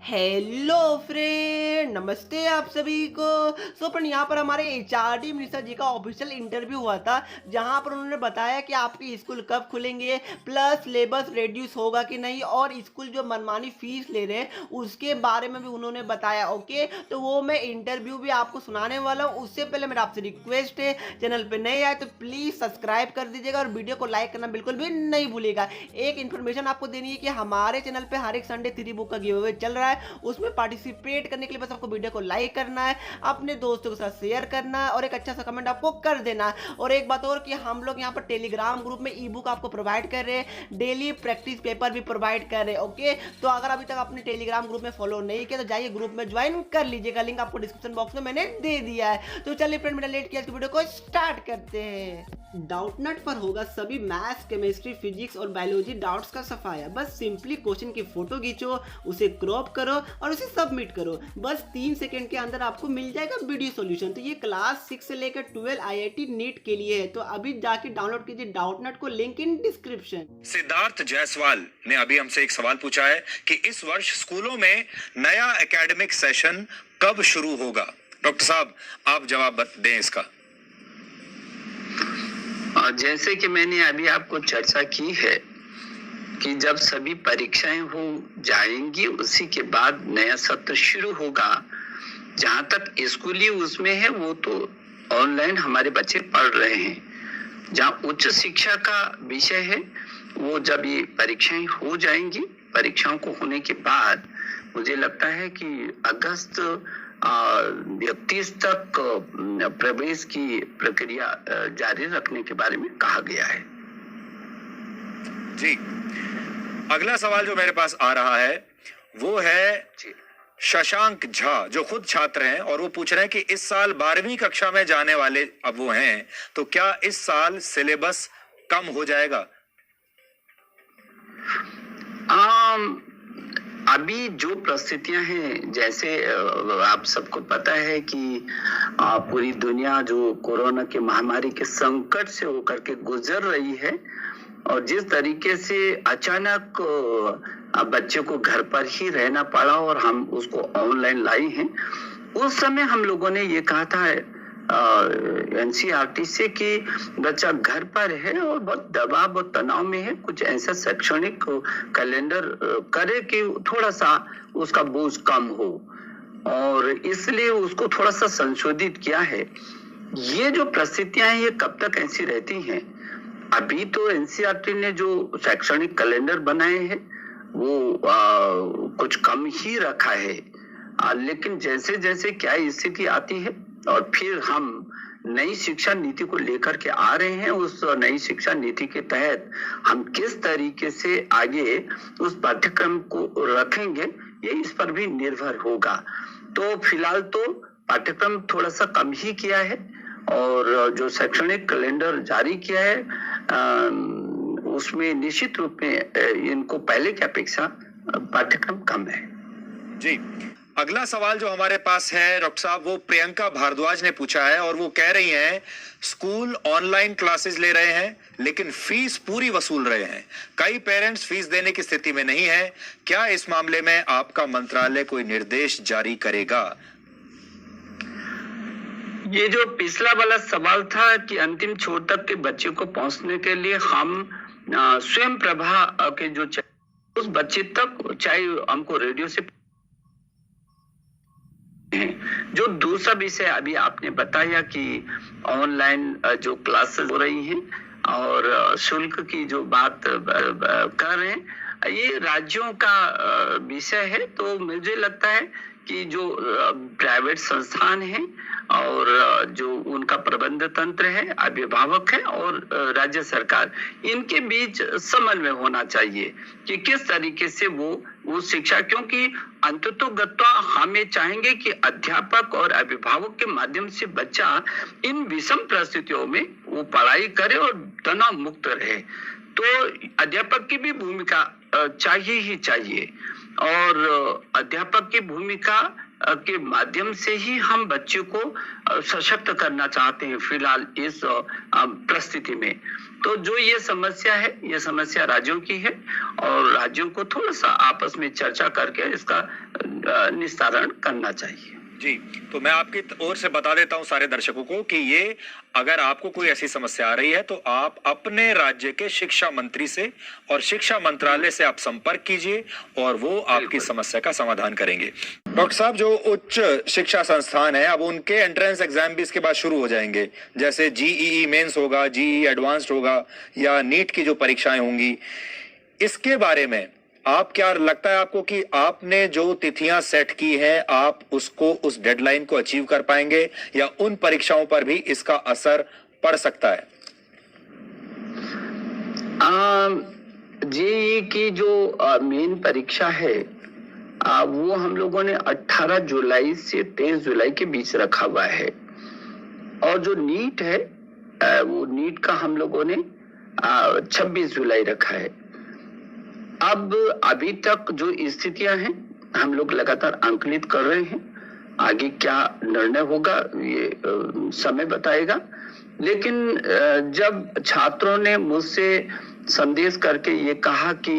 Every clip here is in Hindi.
हेलो फ्रेंड, नमस्ते आप सभी को। फ्रेंड, यहाँ पर हमारे एचआरडी मिश्रा जी का ऑफिशियल इंटरव्यू हुआ था, जहाँ पर उन्होंने बताया कि आपकी स्कूल कब खुलेंगे, प्लस सिलेबस रिड्यूस होगा कि नहीं, और स्कूल जो मनमानी फीस ले रहे हैं उसके बारे में भी उन्होंने बताया। ओके, तो वो मैं इंटरव्यू भी आपको सुनाने वाला हूँ। उससे पहले मेरा आपसे रिक्वेस्ट है, चैनल पर नए आए तो प्लीज़ सब्सक्राइब कर दीजिएगा और वीडियो को लाइक करना बिल्कुल भी नहीं भूलिएगा। एक इन्फॉर्मेशन आपको देनी है कि हमारे चैनल पे हर एक संडे 3 बुक का गिव अवे चल रहा है। उसमें पार्टिसिपेट करने के लिए बस आपको वीडियो को लाइक करना है, अपने दोस्तों के साथ शेयर करना है और एक अच्छा सा कमेंट आपको कर देना है। और एक बात और कि हम लोग यहाँ पर टेलीग्राम ग्रुप में ई बुक आपको प्रोवाइड कर रहे हैं, डेली प्रैक्टिस पेपर भी प्रोवाइड कर रहे हैं। ओके, तो अगर अभी तक अपने टेलीग्राम ग्रुप में फॉलो नहीं किया तो जाइए ग्रुप में ज्वाइन कर लीजिएगा, लिंक आपको डिस्क्रिप्शन बॉक्स में मैंने दे दिया है। तो चलिए फ्रेंड, मेरा लेट किया, वीडियो को स्टार्ट करते हैं। डाउटनट पर होगा सभी मैथ्स, केमिस्ट्री, फिजिक्स और बायोलॉजी डाउट्स का सफाया। बस सिंपली क्वेश्चन की फोटो खींचो, उसे क्रॉप करो और उसे सबमिट करो। बस 3 सेकंड के अंदर आपको मिल जाएगा वीडियो सॉल्यूशन। तो ये क्लास 6 से लेकर 12 आईआईटी नीट के लिए है। तो अभी जाके डाउनलोड कीजिए डाउटनट को, link in description. Siddharth Jaiswal ने अभी हमसे एक सवाल पूछा है कि इस वर्ष स्कूलों में नया एकेडमिक सेशन कब शुरू होगा। डॉक्टर साहब, आप जवाब दें इसका। जैसे कि मैंने अभी आपको चर्चा की है कि जब सभी परीक्षाएं हो जाएंगी उसी के बाद नया सत्र शुरू होगा। जहां तक स्कूली उसमें है वो तो ऑनलाइन हमारे बच्चे पढ़ रहे हैं। जहां उच्च शिक्षा का विषय है वो जब ये परीक्षाएं हो जाएंगी, परीक्षाओं को होने के बाद मुझे लगता है कि अगस्त 31 तक प्रवेश की प्रक्रिया जारी रखने के बारे में कहा गया है। जी, अगला सवाल जो मेरे पास आ रहा है वो है शशांक झा, जो खुद छात्र हैं और वो पूछ रहे हैं कि इस साल 12वीं कक्षा में जाने वाले अब वो हैं, तो क्या इस साल सिलेबस कम हो जाएगा? अभी जो परिस्थितियां हैं, जैसे आप सबको पता है कि पूरी दुनिया जो कोरोना के महामारी के संकट से होकर के गुजर रही है और जिस तरीके से अचानक बच्चे को घर पर ही रहना पड़ा और हम उसको ऑनलाइन लाई हैं, उस समय हम लोगों ने ये कहा था एनसीईआरटी से कि बच्चा घर पर है और बहुत दबाव और तनाव में है, कुछ ऐसा शैक्षणिक कैलेंडर करे कि थोड़ा सा उसका बोझ कम हो, और इसलिए उसको थोड़ा सा संशोधित किया है। ये जो परिस्थितियां हैं ये कब तक ऐसी रहती हैं? अभी तो एनसीईआरटी ने जो शैक्षणिक कैलेंडर बनाए हैं वो कुछ कम ही रखा है, लेकिन जैसे जैसे क्या स्थिति आती है और फिर हम नई शिक्षा नीति को लेकर के आ रहे हैं, उस नई शिक्षा नीति के तहत हम किस तरीके से आगे उस पाठ्यक्रम को रखेंगे ये इस पर भी निर्भर होगा। तो फिलहाल तो पाठ्यक्रम थोड़ा सा कम ही किया है और जो शैक्षणिक कैलेंडर जारी किया है उसमें निश्चित रूप में इनको पहले की अपेक्षा पाठ्यक्रम कम है। जी, अगला सवाल जो हमारे पास है डॉक्टर साहब, वो प्रियंका भारद्वाज ने पूछा है और वो कह रही हैं स्कूल ऑनलाइन क्लासेस ले रहे हैं लेकिन फीस पूरी वसूल रहे हैं। कई पेरेंट्स फीस देने की स्थिति में नहीं है। क्या इस मामले में आपका मंत्रालय कोई निर्देश जारी करेगा? ये जो पिछला वाला सवाल था कि अंतिम छोर तक के बच्चे को पहुंचने के लिए हम स्वयं प्रभा के जो उस बच्चे तक, चाहे हमको रेडियो से, जो दूसरा विषय अभी आपने बताया कि ऑनलाइन जो क्लासेस हो रही हैं और शुल्क की जो बात कर रहे हैं, ये राज्यों का विषय है। तो मुझे लगता है कि जो प्राइवेट संस्थान है और जो उनका प्रबंध तंत्र है, अभिभावक है और राज्य सरकार, इनके बीच समन्वय होना चाहिए कि किस तरीके से वो शिक्षा, क्योंकि अंततोगत्वा हमें चाहेंगे कि अध्यापक और अभिभावक के माध्यम से बच्चा इन विषम परिस्थितियों में वो पढ़ाई करे और तनाव मुक्त रहे। तो अध्यापक की भी भूमिका चाहिए ही चाहिए। और अध्यापक की भूमिका के माध्यम से ही हम बच्चे को सशक्त करना चाहते हैं फिलहाल इस परिस्थिति में। तो जो ये समस्या है, ये समस्या राज्यों की है और राज्यों को थोड़ा सा आपस में चर्चा करके इसका निस्तारण करना चाहिए। जी, तो मैं आपकी ओर से बता देता हूं सारे दर्शकों को कि ये अगर आपको कोई ऐसी समस्या आ रही है तो आप अपने राज्य के शिक्षा मंत्री से और शिक्षा मंत्रालय से आप संपर्क कीजिए और वो आपकी समस्या का समाधान करेंगे। डॉक्टर साहब, जो उच्च शिक्षा संस्थान है अब उनके एंट्रेंस एग्जाम भी इसके बाद शुरू हो जाएंगे, जैसे जीईई मेंस होगा, जीईई एडवांस्ड होगा या नीट की जो परीक्षाएं होंगी, इसके बारे में आप क्या लगता है आपको कि आपने जो तिथियां सेट की हैं आप उसको, उस डेडलाइन को अचीव कर पाएंगे या उन परीक्षाओं पर भी इसका असर पड़ सकता है? जेईई की जो मेन परीक्षा है वो हम लोगों ने 18 जुलाई से 23 जुलाई के बीच रखा हुआ है और जो नीट है वो नीट का हम लोगों ने 26 जुलाई रखा है। अब अभी तक जो स्थितियां हैं हम लोग लगातार आंकलित कर रहे हैं, आगे क्या निर्णय होगा ये समय बताएगा। लेकिन जब छात्रों ने मुझसे संदेश करके ये कहा कि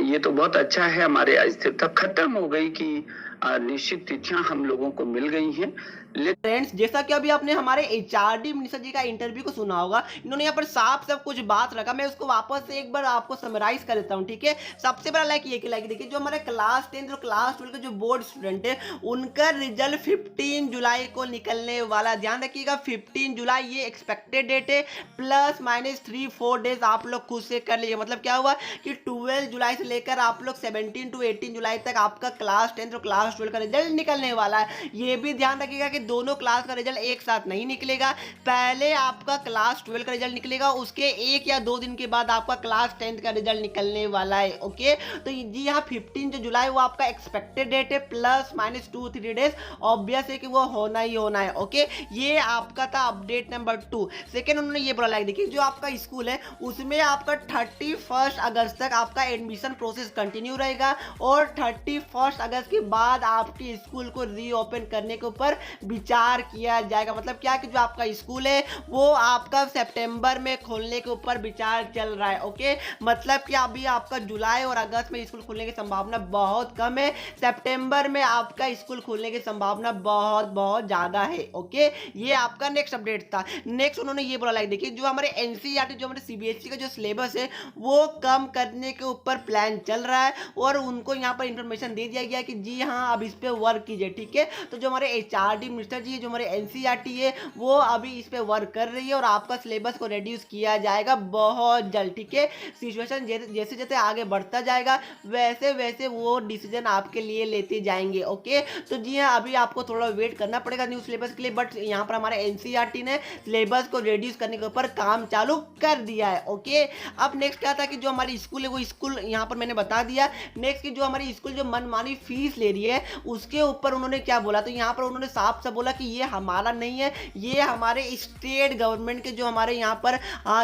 ये तो बहुत अच्छा है, हमारे अस्थिरता खत्म हो गई कि निश्चित तिथियां हम लोगों को मिल गई हैं। फ्रेंड्स, जैसा कि अभी आपने हमारे एचआरडी मिनिस्टर जी का इंटरव्यू को सुना होगा, इन्होंने यहाँ पर साफ सब कुछ बात रखा। मैं उसको वापस से एक बार आपको समराइज कर देता हूँ, ठीक है। सबसे बड़ा लाइक ये कि लाइक देखिए, जो हमारे क्लास 10 और क्लास 12 के जो बोर्ड स्टूडेंट है उनका रिजल्ट 15 जुलाई को निकलने वाला। ध्यान रखिएगा 15 जुलाई ये एक्सपेक्टेड डेट है, प्लस माइनस 3-4 डेज आप लोग खुद से कर लीजिए। मतलब क्या हुआ कि 12 जुलाई से लेकर आप लोग 17 to 18 जुलाई तक आपका क्लास 10 और क्लास 12 का रिजल्ट निकलने वाला है। ये भी ध्यान रखिएगा कि दोनों क्लास का रिजल्ट एक साथ नहीं निकलेगा। पहले आपका क्लास 12 का रिजल्ट निकलेगा, उसके 1 या 2 दिन के बाद आपका क्लास 10 का रिजल्ट निकलने वाला है। ओके, तो जी यहाँ 15 जो जुलाई वो आपका एक्सपेक्टेड डेट है, प्लस माइनस 2-3 डेज ऑब्वियस है कि वो होना ही होना है। ओके, ये आपका था अपडेट नंबर 2। सेकेंड, उन्होंने ये बोला लाइक देखिए, जो आपका स्कूल है उसमें आपका 31 अगस्त तक आपका एडमिशन प्रोसेस कंटिन्यू रहेगा और 31 अगस्त के बाद आपके स्कूल को रीओपन करने के ऊपर विचार किया जाएगा। मतलब क्या कि जो आपका स्कूल है वो आपका सितंबर में खोलने के ऊपर विचार चल रहा है। ओके, मतलब कि अभी आपका जुलाई और अगस्त में स्कूल खोलने की संभावना बहुत कम है, सितंबर में आपका स्कूल खोलने की संभावना बहुत बहुत ज्यादा है। ओके, ये आपका नेक्स्ट अपडेट था। नेक्स्ट उन्होंने ये बोला लाइक देखिए, जो हमारे एनसीईआरटी जो हमारे सीबीएसई का जो सिलेबस है वो कम करने के ऊपर प्लान चल रहा है और उनको यहाँ पर इंफॉर्मेशन दे दिया गया कि जी हाँ अब इस पे वर्क कीजिए। ठीक है, तो जो हमारे एचआरडी मिनिस्टर जी जो हमारे एनसीईआरटी है वो अभी इस पे वर्क कर रही है और आपका सिलेबस को रिड्यूस किया जाएगा बहुत जल्द। ठीक है, सिचुएशन जैसे जैसे आगे बढ़ता जाएगा वैसे वैसे वो डिसीजन आपके लिए लेते जाएंगे। ओके, तो जी हाँ अभी आपको थोड़ा वेट करना पड़ेगा न्यू सिलेबस के लिए, बट यहाँ पर हमारे एनसीईआरटी ने सिलेबस को रिड्यूस करने के ऊपर काम चालू कर दिया है। ओके, अब नेक्स्ट क्या था कि जो हमारी स्कूल है वो स्कूल यहाँ पर मैंने बता दिया। नेक्स्ट की जो हमारी स्कूल जो मनमानी फीस ले रही है उसके ऊपर उन्होंने क्या बोला, तो यहाँ पर उन्होंने साफ साफ बोला कि ये हमारा नहीं है, ये हमारे स्टेट गवर्नमेंट के जो हमारे यहाँ पर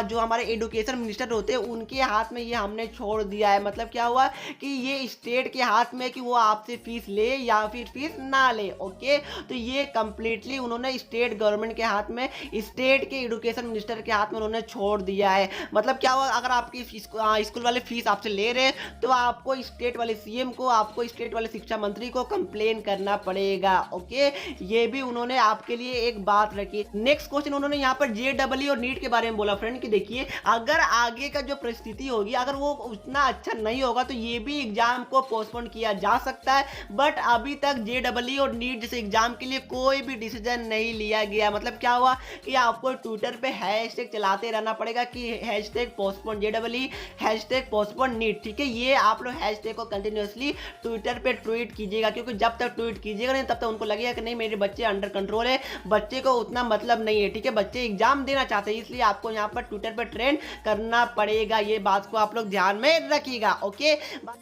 जो हमारे एजुकेशन मिनिस्टर होते हैं उनके हाथ में ये हमने छोड़ दिया है। मतलब क्या हुआ कि ये स्टेट के हाथ में कि वो आपसे फीस ले या फिर फीस ना ले। ओके, तो ये कंप्लीटली उन्होंने स्टेट गवर्नमेंट के हाथ में, स्टेट के एजुकेशन मिनिस्टर के हाथ में उन्होंने छोड़ दिया है। मतलब क्या हुआ, अगर आपकी स्कूल वाले फीस आपसे ले रहे हैं तो आपको स्टेट वाले सीएम को, आपको स्टेट वाले शिक्षा मंत्री को कंप्लेन करना पड़ेगा। ओके, ये भी उन्होंने आपके लिए एक बात रखी। नेक्स्ट क्वेश्चन उन्होंने यहाँ पर जेडब्ल्यू और नीट के बारे में बोला फ्रेंड कि देखिए अगर आगे का जो परिस्थिति होगी अगर वो उतना अच्छा नहीं होगा तो ये भी एग्जाम को पोस्टपोन किया जा सकता है, बट अभी तक जेडब्ल्यू और नीट जैसे एग्जाम के लिए कोई भी डिसीजन नहीं लिया गया। मतलब क्या हुआ कि आपको ट्विटर पे हैशटैग चलाते रहना पड़ेगा कि hashtag postpone JW, hashtag postpone NEET. ठीक है, ये आप लोग हैशटैग को कंटिन्यूअसली ट्विटर पे ट्वीट कीजिएगा, क्योंकि जब तक ट्वीट कीजिएगा नहीं तब तक उनको लगेगा कि नहीं मेरे बच्चे अंडर कंट्रोल है, बच्चे को उतना मतलब नहीं है। ठीक है, बच्चे एग्जाम देना चाहते हैं, इसलिए आपको यहाँ पर ट्विटर पर ट्रेंड करना पड़ेगा। ये बात को आप लोग ध्यान में रखिएगा। ओके,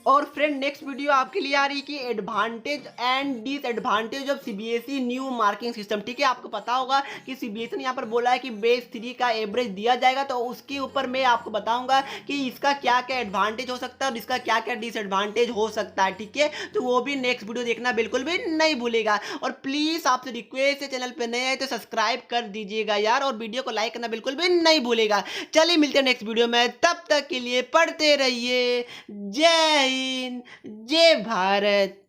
और फ्रेंड नेक्स्ट वीडियो आपके लिए आ रही कि advantage and disadvantage of CBSE new marking system. ठीक है, आपको पता होगा कि सीबीएसई ने यहाँ पर बोला है कि बेस 3 का एवरेज दिया जाएगा, तो उसके ऊपर मैं आपको बताऊंगा कि इसका क्या क्या एडवांटेज हो सकता सकता है और इसका क्या क्या डिसएडवांटेज हो सकता है, ठीक है। तो वो भी नेक्स्ट वीडियो देखना बिल्कुल भी नहीं भूलेगा। और प्लीज़ आपसे रिक्वेस्ट है, चैनल पे नए आए तो सब्सक्राइब कर दीजिएगा यार, और वीडियो को लाइक करना बिल्कुल भी नहीं भूलेगा। चलिए मिलते हैं नेक्स्ट वीडियो में, तब तक के लिए पढ़ते रहिए। जय हिंद, जय भारत।